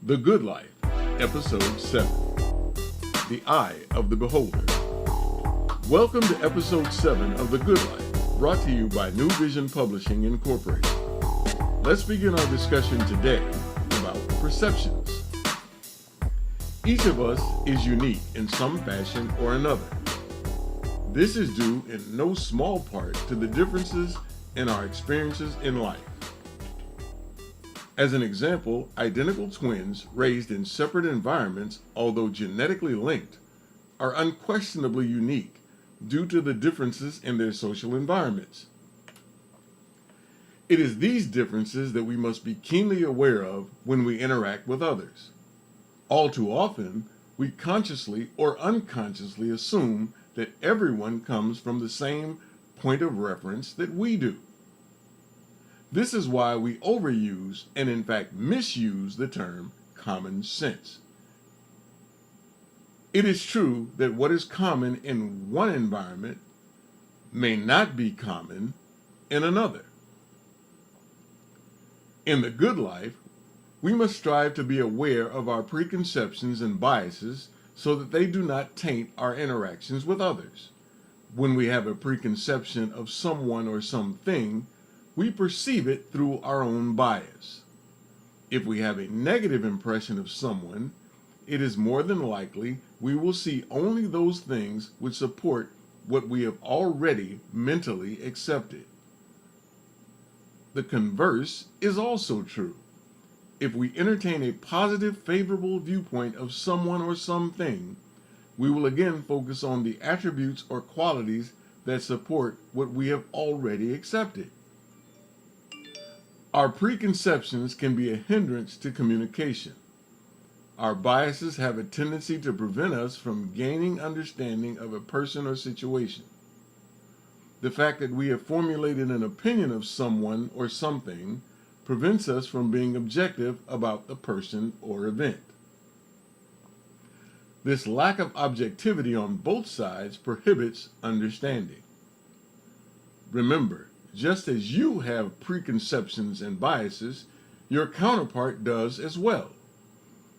The Good Life, Episode 7, The Eye of the Beholder. Welcome to Episode 7 of The Good Life, brought to you by New Vision Publishing, Incorporated. Let's begin our discussion today about perceptions. Each of us is unique in some fashion or another. This is due in no small part to the differences in our experiences in life. As an example, identical twins raised in separate environments, although genetically linked, are unquestionably unique due to the differences in their social environments. It is these differences that we must be keenly aware of when we interact with others. All too often, we consciously or unconsciously assume that everyone comes from the same point of reference that we do. This is why we overuse and in fact misuse the term common sense. It is true that what is common in one environment may not be common in another. In the good life, we must strive to be aware of our preconceptions and biases so that they do not taint our interactions with others. When we have a preconception of someone or something, we perceive it through our own bias. If we have a negative impression of someone, it is more than likely we will see only those things which support what we have already mentally accepted. The converse is also true. If we entertain a positive, favorable viewpoint of someone or something, we will again focus on the attributes or qualities that support what we have already accepted. Our preconceptions can be a hindrance to communication. Our biases have a tendency to prevent us from gaining understanding of a person or situation. The fact that we have formulated an opinion of someone or something prevents us from being objective about the person or event. This lack of objectivity on both sides prohibits understanding. Remember, just as you have preconceptions and biases, your counterpart does as well.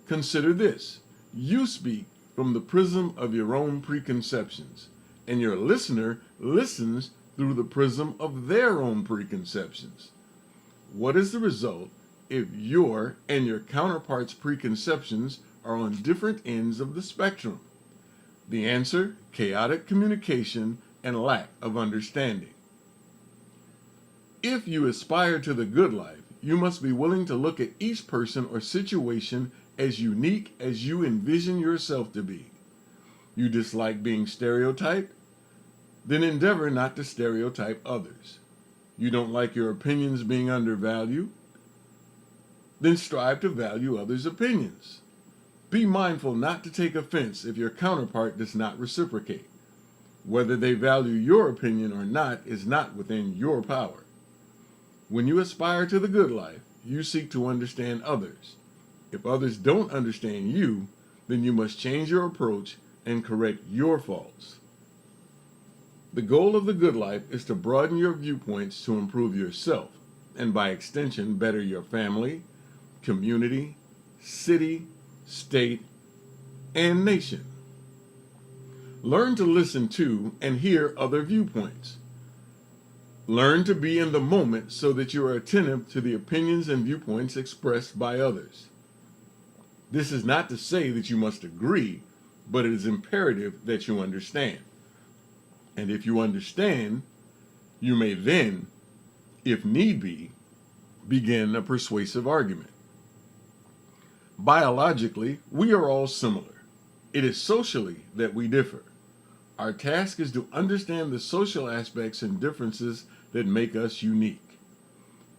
Consider this: you speak from the prism of your own preconceptions, and your listener listens through the prism of their own preconceptions. What is the result if your and your counterpart's preconceptions are on different ends of the spectrum? The answer: chaotic communication and lack of understanding. If you aspire to the good life, you must be willing to look at each person or situation as unique as you envision yourself to be. You dislike being stereotyped? Then endeavor not to stereotype others. You don't like your opinions being undervalued? Then strive to value others' opinions. Be mindful not to take offense if your counterpart does not reciprocate. Whether they value your opinion or not is not within your power. When you aspire to the good life, you seek to understand others. If others don't understand you, then you must change your approach and correct your faults. The goal of the good life is to broaden your viewpoints to improve yourself, and by extension, better your family, community, city, state, and nation. Learn to listen to and hear other viewpoints. Learn to be in the moment so that you are attentive to the opinions and viewpoints expressed by others. This is not to say that you must agree, but it is imperative that you understand. And if you understand, you may then, if need be, begin a persuasive argument. Biologically, we are all similar. It is socially that we differ. Our task is to understand the social aspects and differences that make us unique.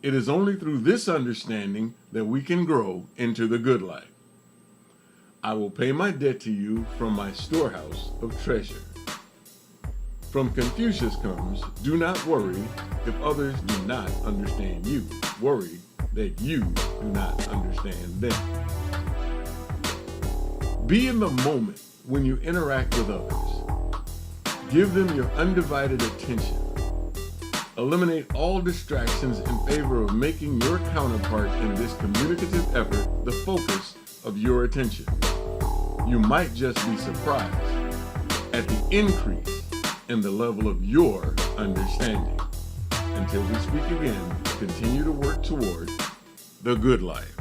It is only through this understanding that we can grow into the good life. I will pay my debt to you from my storehouse of treasure. From Confucius comes, do not worry if others do not understand you. Worry that you do not understand them. Be in the moment when you interact with others. Give them your undivided attention. Eliminate all distractions in favor of making your counterpart in this communicative effort the focus of your attention. You might just be surprised at the increase in the level of your understanding. Until we speak again, continue to work toward the good life.